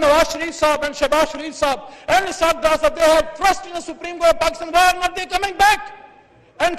Nawaz Sharif Saab and Shehbaz Sharif Saab and Ishaq Dar Saab, they have thrust in the Supreme Court of Pakistan. Why are not they coming back? And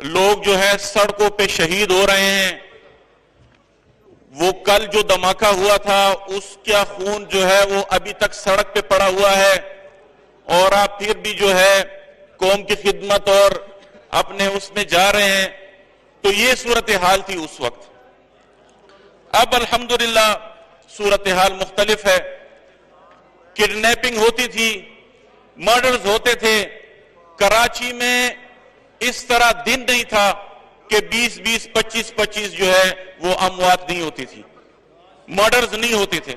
لوگ جو ہے سڑکوں پہ شہید ہو رہے ہیں. وہ کل جو دھماکہ ہوا تھا اس کا خون جو ہے وہ ابھی تک سڑک پہ پڑا ہوا ہے, اور آپ پھر بھی جو ہے قوم کی خدمت اور اپنے اس میں جا رہے ہیں. تو یہ صورتحال تھی اس وقت. اب الحمدللہ صورتحال مختلف ہے. کڈنیپنگ ہوتی تھی, مرڈرز ہوتے تھے. کراچی میں اس طرح دن نہیں تھا کہ 20-20, 25-25 جو ہے وہ اموات نہیں ہوتی تھی, مرڈرز نہیں ہوتے تھے.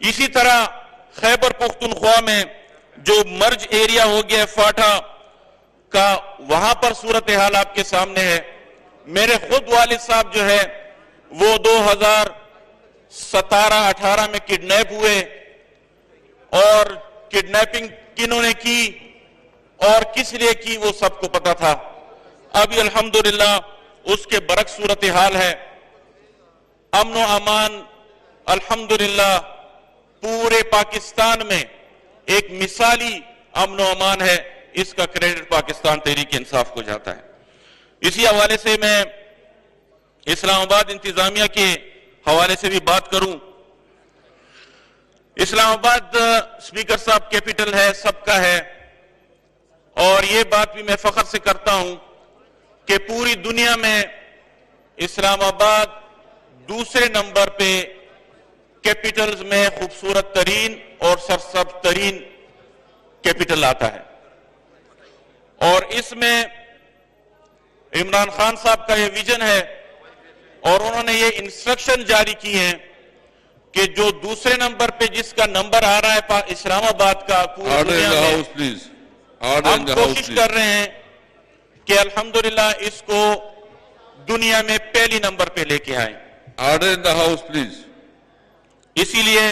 اسی طرح خیبر پختونخوا میں جو مرج ایریا ہو گیا فاٹا کا, وہاں پر صورتحال آپ کے سامنے ہے. میرے خود والد صاحب جو ہے وہ 2017-18 میں کڈنیپ ہوئے, اور کڈنیپنگ کنہوں نے کی اور کس لیے کی وہ سب کو پتا تھا. ابھی الحمدللہ اس کے برعکس صورتحال ہے. امن و امان الحمدللہ پورے پاکستان میں ایک مثالی امن و امان ہے. اس کا کریڈٹ پاکستان تحریک انصاف کو جاتا ہے. اسی حوالے سے میں اسلام آباد انتظامیہ کے حوالے سے بھی بات کروں. اسلام آباد اسپیکر صاحب کیپٹل ہے, سب کا ہے, اور یہ بات بھی میں فخر سے کرتا ہوں کہ پوری دنیا میں اسلام آباد دوسرے نمبر پہ کیپٹلز میں خوبصورت ترین اور سرسبز ترین کیپٹل آتا ہے. اور اس میں عمران خان صاحب کا یہ ویژن ہے, اور انہوں نے یہ انسٹرکشن جاری کی ہیں کہ جو دوسرے نمبر پہ جس کا نمبر آ رہا ہے اسلام آباد کا, پوری دنیا میں ہم کوشش کر رہے ہیں کہ الحمدللہ اس کو دنیا میں پہلی نمبر پہ لے کے آئیں. Order in the house please. اسی لیے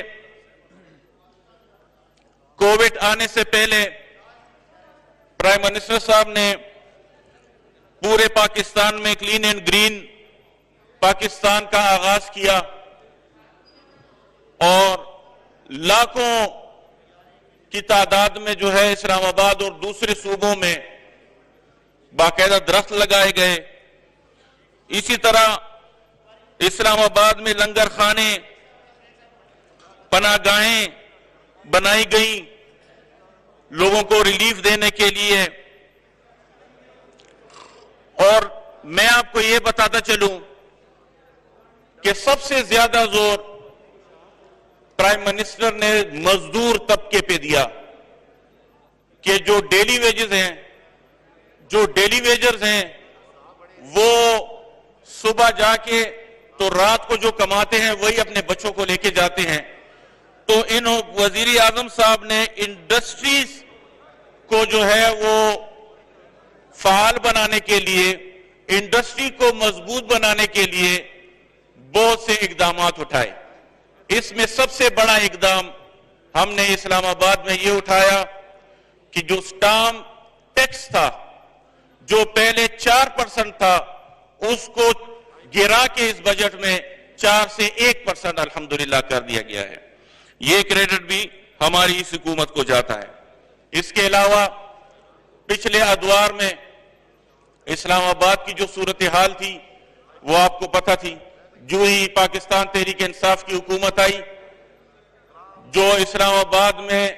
کووڈ آنے سے پہلے پرائم منسٹر صاحب نے پورے پاکستان میں کلین اینڈ گرین پاکستان کا آغاز کیا, اور لاکھوں کی تعداد میں جو ہے اسلام آباد اور دوسرے صوبوں میں باقاعدہ درخت لگائے گئے. اسی طرح اسلام آباد میں لنگر خانے, پناہ گاہیں بنائی گئیں لوگوں کو ریلیف دینے کے لیے. اور میں آپ کو یہ بتاتا چلوں کہ سب سے زیادہ زور پرائم منسٹر نے مزدور طبقے پہ دیا کہ جو ڈیلی ویجز ہیں, جو ڈیلی ویجرز ہیں وہ صبح جا کے تو رات کو جو کماتے ہیں وہی اپنے بچوں کو لے کے جاتے ہیں. تو ان وزیر اعظم صاحب نے انڈسٹریز کو جو ہے وہ فعال بنانے کے لیے, انڈسٹری کو مضبوط بنانے کے لیے بہت سے اقدامات اٹھائے. اس میں سب سے بڑا اقدام ہم نے اسلام آباد میں یہ اٹھایا کہ جو سٹام ٹیکس تھا جو پہلے 4% تھا اس کو گرا کے اس بجٹ میں 4 سے 1% الحمدللہ کر دیا گیا ہے. یہ کریڈٹ بھی ہماری اس حکومت کو جاتا ہے. اس کے علاوہ پچھلے ادوار میں اسلام آباد کی جو صورتحال تھی وہ آپ کو پتہ تھی. جو ہی پاکستان تحریک انصاف کی حکومت آئی, جو اسلام آباد میں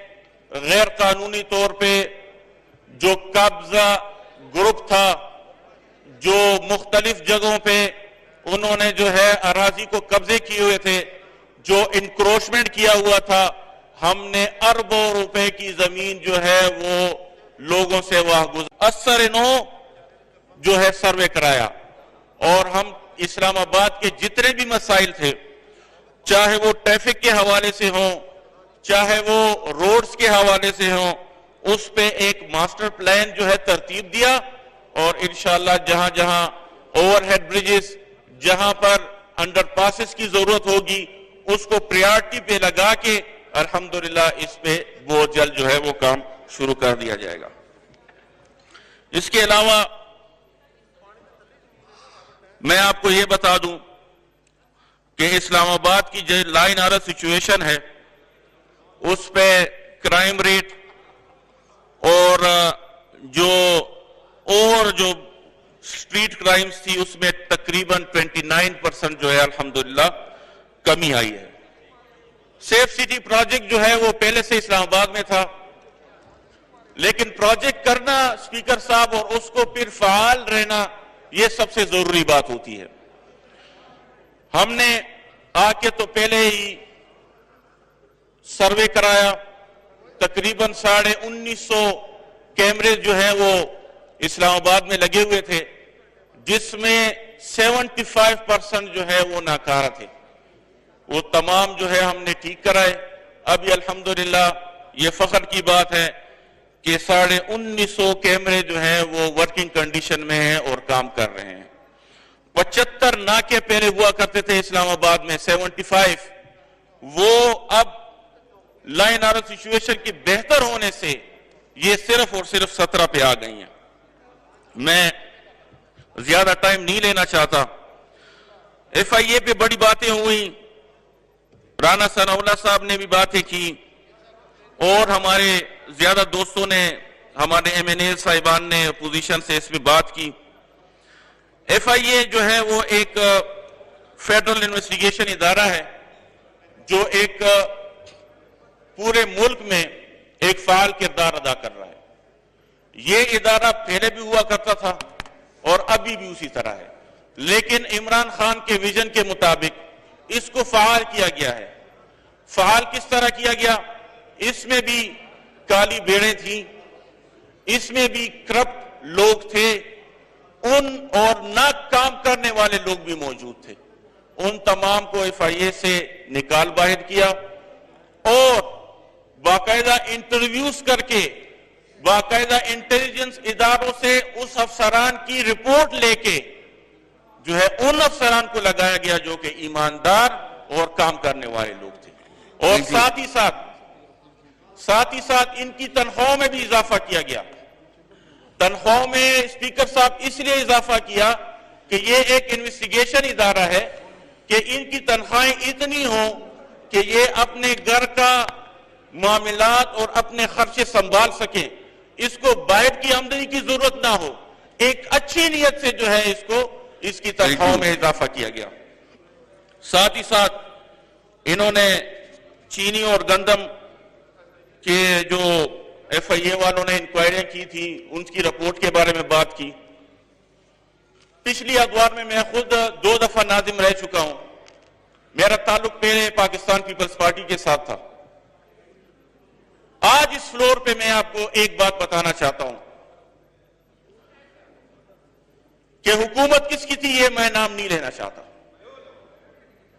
غیر قانونی طور پہ جو قبضہ گروپ تھا, جو مختلف جگہوں پہ انہوں نے جو ہے اراضی کو قبضے کیے ہوئے تھے, جو انکروچمنٹ کیا ہوا تھا, ہم نے اربوں روپے کی زمین جو ہے وہ لوگوں سے وہ اثر نو جو ہے سروے کرایا. اور ہم اسلام آباد کے جتنے بھی مسائل تھے, چاہے وہ ٹریفک کے حوالے سے ہوں, چاہے وہ روڈز کے حوالے سے ہوں, اس پہ ایک ماسٹر پلان جو ہے ترتیب دیا. اور انشاءاللہ جہاں جہاں اوور ہیڈ بریجز, جہاں پر انڈر پاسز کی ضرورت ہوگی, اس کو پریارٹی پہ لگا کے الحمدللہ اس پہ بہت جلد جو ہے وہ کام شروع کر دیا جائے گا. اس کے علاوہ میں آپ کو یہ بتا دوں کہ اسلام آباد کی جو لا اینڈ آرڈر سچویشن ہے اس پہ کرائم ریٹ اور جو سٹریٹ کرائمز تھی اس میں تقریباً 29% جو ہے الحمدللہ کمی آئی ہے. سیف سٹی پروجیکٹ جو ہے وہ پہلے سے اسلام آباد میں تھا, لیکن پروجیکٹ کرنا اسپیکر صاحب اور اس کو پھر فعال رہنا یہ سب سے ضروری بات ہوتی ہے. ہم نے آ کے تو پہلے ہی سروے کرایا, تقریباً 1950 کیمرے جو ہیں وہ اسلام آباد میں لگے ہوئے تھے, جس میں 75% جو ہے وہ ناکارہ تھے. وہ تمام جو ہے ہم نے ٹھیک کرائے. ابھی الحمدللہ یہ فخر کی بات ہے کہ 1950 کیمرے جو ہیں وہ ورکنگ کنڈیشن میں ہیں اور کام کر رہے ہیں. 75 ناکے پہلے ہوا کرتے تھے اسلام آباد میں, 75, وہ اب لائن آرڈر سچویشن کی بہتر ہونے سے یہ صرف اور صرف 17 پہ آ گئی ہیں. میں زیادہ ٹائم نہیں لینا چاہتا. ایف آئی اے پہ بڑی باتیں ہوئی, رانا ثناء اللہ صاحب نے بھی باتیں کی اور ہمارے زیادہ دوستوں نے, ہمارے ایم این اے صاحبان نے اپوزیشن سے اس میں بات کی. ایف آئی اے جو ہے وہ ایک فیڈرل انویسٹیگیشن ادارہ ہے جو ایک پورے ملک میں ایک فعال کردار ادا کر رہا ہے. یہ ادارہ پہلے بھی ہوا کرتا تھا اور ابھی بھی اسی طرح ہے, لیکن عمران خان کے ویژن کے مطابق اس کو فعال کیا گیا ہے. فعال کس طرح کیا گیا؟ اس میں بھی کالی بھیڑیں تھیں, اس میں بھی کرپٹ لوگ تھے, ان اور نہ کام کرنے والے لوگ بھی موجود تھے. ان تمام کو ایف آئی اے سے نکال باہر کیا اور باقاعدہ انٹرویوز کر کے باقاعدہ انٹیلیجنس اداروں سے اس افسران کی رپورٹ لے کے جو ہے ان افسران کو لگایا گیا جو کہ ایماندار اور کام کرنے والے لوگ تھے. اور ساتھ ہی ساتھ ان کی تنخواہوں میں بھی اضافہ کیا گیا. تنخواہوں میں اسپیکر صاحب اس لیے اضافہ کیا کہ یہ ایک انویسٹیگیشن ادارہ ہے کہ ان کی تنخواہیں اتنی ہوں کہ یہ اپنے گھر کا معاملات اور اپنے خرچے سنبھال سکیں, اس کو باہر کی آمدنی کی ضرورت نہ ہو. ایک اچھی نیت سے جو ہے اس کی تنخواہوں میں اضافہ کیا گیا. ساتھ ہی ساتھ انہوں نے چینی اور گندم کے جو ایف آئی اے والوں نے انکوائریاں کی تھی ان کی رپورٹ کے بارے میں بات کی. پچھلی ادوار میں خود 2 دفعہ ناظم رہ چکا ہوں. میرا تعلق پہلے پاکستان پیپلز پارٹی کے ساتھ تھا. آج اس فلور پہ میں آپ کو ایک بات بتانا چاہتا ہوں کہ حکومت کس کی تھی یہ میں نام نہیں لینا چاہتا,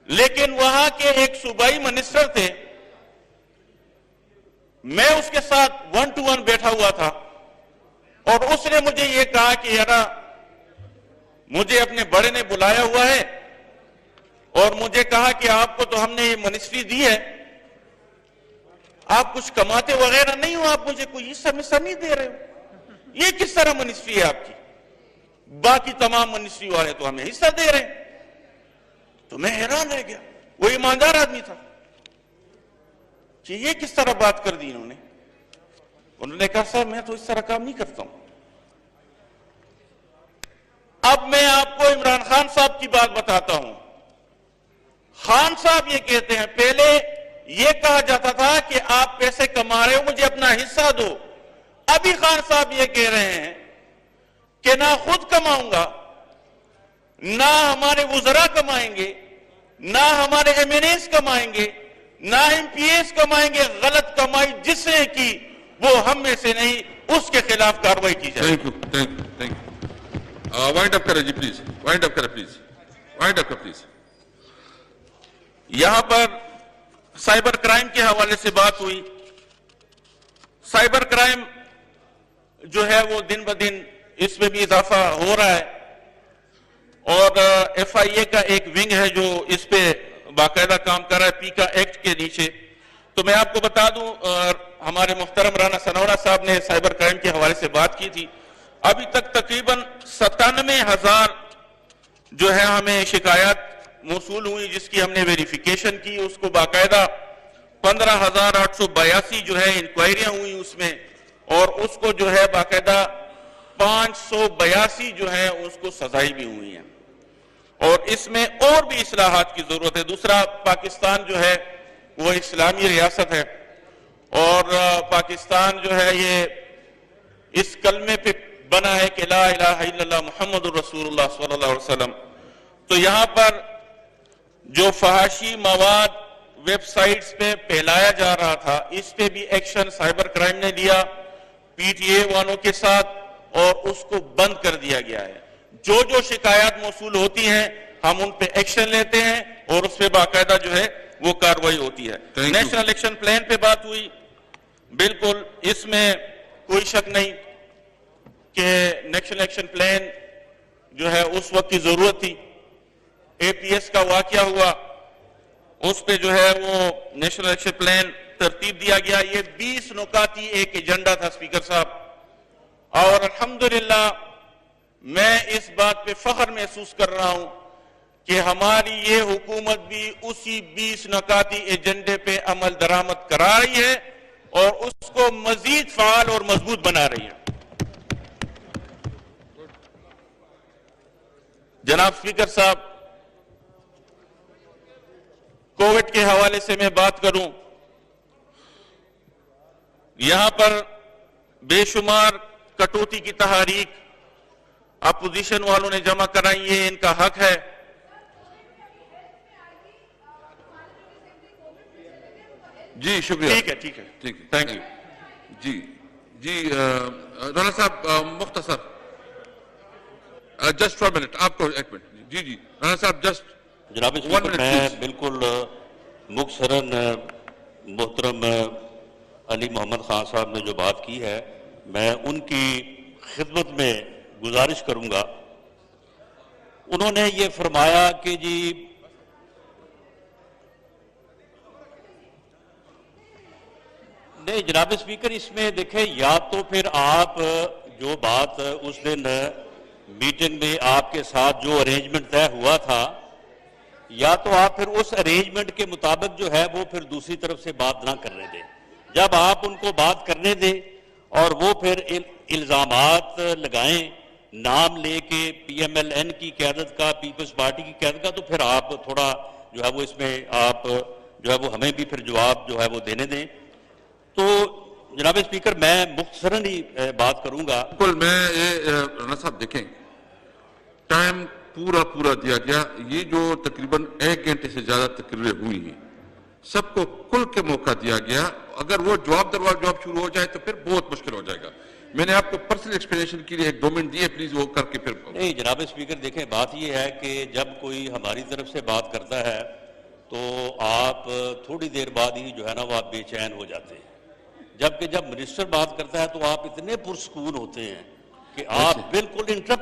لیکن وہاں کے ایک صوبائی منسٹر تھے, میں اس کے ساتھ 1 to 1 بیٹھا ہوا تھا اور اس نے مجھے یہ کہا کہ یار مجھے اپنے بڑے نے بلایا ہوا ہے اور مجھے کہا کہ آپ کو تو ہم نے یہ منسٹری دی ہے, آپ کچھ کماتے وغیرہ نہیں ہو, آپ مجھے کوئی حصہ نہیں دے رہے ہو, یہ کس طرح منسٹری ہے آپ کی؟ باقی تمام منسٹری والے تو ہمیں حصہ دے رہے ہیں. تو میں حیران رہ گیا. وہ ایماندار آدمی تھا کہ یہ کس طرح بات کر دی انہوں نے کہا صاحب میں تو اس طرح کام نہیں کرتا ہوں. اب میں آپ کو عمران خان صاحب کی بات بتاتا ہوں. خان صاحب یہ کہتے ہیں پہلے یہ کہا جاتا تھا کہ آپ پیسے کما رہے ہو مجھے اپنا حصہ دو. ابھی خان صاحب یہ کہہ رہے ہیں کہ نہ خود کماؤں گا, نہ ہمارے وزراء کمائیں گے, نہ ہمارے ایم این ایز کمائیں گے, نہ ایم پی ایز کمائیں گے. غلط کمائی جس نے کی وہ ہم میں سے نہیں, اس کے خلاف کارروائی کی جائے. Thank you. وائنڈ اپ کریں جی پلیز, وائنڈ اپ کریں پلیز, وائنڈ اپ کریں پلیز. یہاں پر سائبر کرائم کے حوالے سے بات ہوئی. سائبر کرائم جو ہے وہ دن بدن اس میں بھی اضافہ ہو رہا ہے اور ایف آئی اے کا ایک ونگ ہے جو اس پہ باقاعدہ کام کر رہا ہے پیکا ایکٹ کے نیچے. تو میں آپ کو بتا دوں ہمارے محترم رانا ثناء اللہ صاحب نے سائبر کرائم کے حوالے سے بات کی تھی. ابھی تک تقریباً 97,000 جو ہے ہمیں شکایات موصول ہوئی جس کی ہم نے ویریفیکیشن کی. اس کو باقاعدہ 15,882 جو ہے انکوائریاں ہوئی اس میں, اور اس کو جو ہے باقاعدہ 582 جو ہیں اس کو سزائیں بھی ہوئی ہیں، اور اس میں اور بھی اصلاحات کی ضرورت ہے۔ دوسرا، پاکستان جو ہے وہ اسلامی ریاست ہے، اور پاکستان جو ہے یہ اس کلمے پہ بنا ہے کہ لا الہ الا اللہ محمد الرسول اللہ صلی اللہ علیہ وسلم۔ تو یہاں پر جو فحاشی مواد ویب سائٹس پہ پھیلایا جا رہا تھا، اس پہ بھی ایکشن سائبر کرائم نے لیا پی ٹی اے والوں کے ساتھ، اور اس کو بند کر دیا گیا ہے۔ جو جو شکایات موصول ہوتی ہیں ہم ان پہ ایکشن لیتے ہیں، اور اس پہ باقاعدہ جو ہے وہ کارروائی ہوتی ہے۔ نیشنل الیکشن پلان پہ بات ہوئی، بالکل اس میں کوئی شک نہیں کہ نیشنل الیکشن پلان جو ہے اس وقت کی ضرورت تھی۔ اے پی ایس کا واقعہ ہوا، اس پہ جو ہے وہ نیشنل الیکشن پلان ترتیب دیا گیا۔ یہ 20 نکاتی ایک ایجنڈا تھا اسپیکر صاحب، اور الحمدللہ میں اس بات پہ فخر محسوس کر رہا ہوں کہ ہماری یہ حکومت بھی اسی 20 نکاتی ایجنڈے پہ عمل درآمد کرا رہی ہے، اور اس کو مزید فعال اور مضبوط بنا رہی ہے۔ جناب اسپیکر صاحب، کووڈ کے حوالے سے میں بات کروں، یہاں پر بے شمار کٹوتی کی تحاریک اپوزیشن والوں نے جمع کرائی، یہ ان کا حق ہے۔ جی شکریہ، ٹھیک ہے ٹھیک ہے، ٹھیک ہے، تھینک یو۔ جی رانا صاحب مختصر جسٹ 1 منٹ، آپ کو 1 منٹ۔ جی رانا صاحب جسٹ جناب اسپیکر، میں بالکل مختصراً محترم علی محمد خان صاحب نے جو بات کی ہے، میں ان کی خدمت میں گزارش کروں گا۔ انہوں نے یہ فرمایا کہ جی نہیں جناب اسپیکر، اس میں دیکھیں، یا تو پھر آپ جو بات اس دن میٹنگ میں آپ کے ساتھ جو ارینجمنٹ طے ہوا تھا، یا تو آپ پھر اس ارینجمنٹ کے مطابق جو ہے وہ پھر دوسری طرف سے بات نہ کرنے دیں۔ جب آپ ان کو بات کرنے دیں اور وہ پھر الزامات لگائیں نام لے کے پی ایم ایل این کی قیادت کا، پیپلز پارٹی کی قیادت کا، تو پھر آپ تھوڑا جو ہے وہ اس میں آپ جو ہے وہ ہمیں بھی پھر جواب جو ہے وہ دینے دیں۔ تو جناب اسپیکر، میں مختصراً ہی بات کروں گا۔ بالکل، میں یہ رانا صاحب دیکھیں، ٹائم پورا دیا گیا۔ یہ جو تقریباً 1 گھنٹے سے زیادہ تقریریں ہوئی ہیں، سب کو کھل کے موقع دیا گیا۔ اگر وہ جواب شروع ہو جائے تو پھر بہت مشکل ہو جائے گا۔ میں نے آپ کو پرسنل ایکسپلینیشن کے لیے 1-2 منٹ دیے، پلیز وہ کر کے پھر۔ نہیں جناب اسپیکر، دیکھیں بات یہ ہے کہ جب کوئی ہماری طرف سے بات کرتا ہے تو آپ تھوڑی دیر بعد ہی جو ہے نا وہ آپ بے چین ہو جاتے ہیں، جبکہ جب منسٹر بات کرتا ہے تو آپ اتنے پرسکون ہوتے ہیں کہ آپ بالکل انٹرپٹ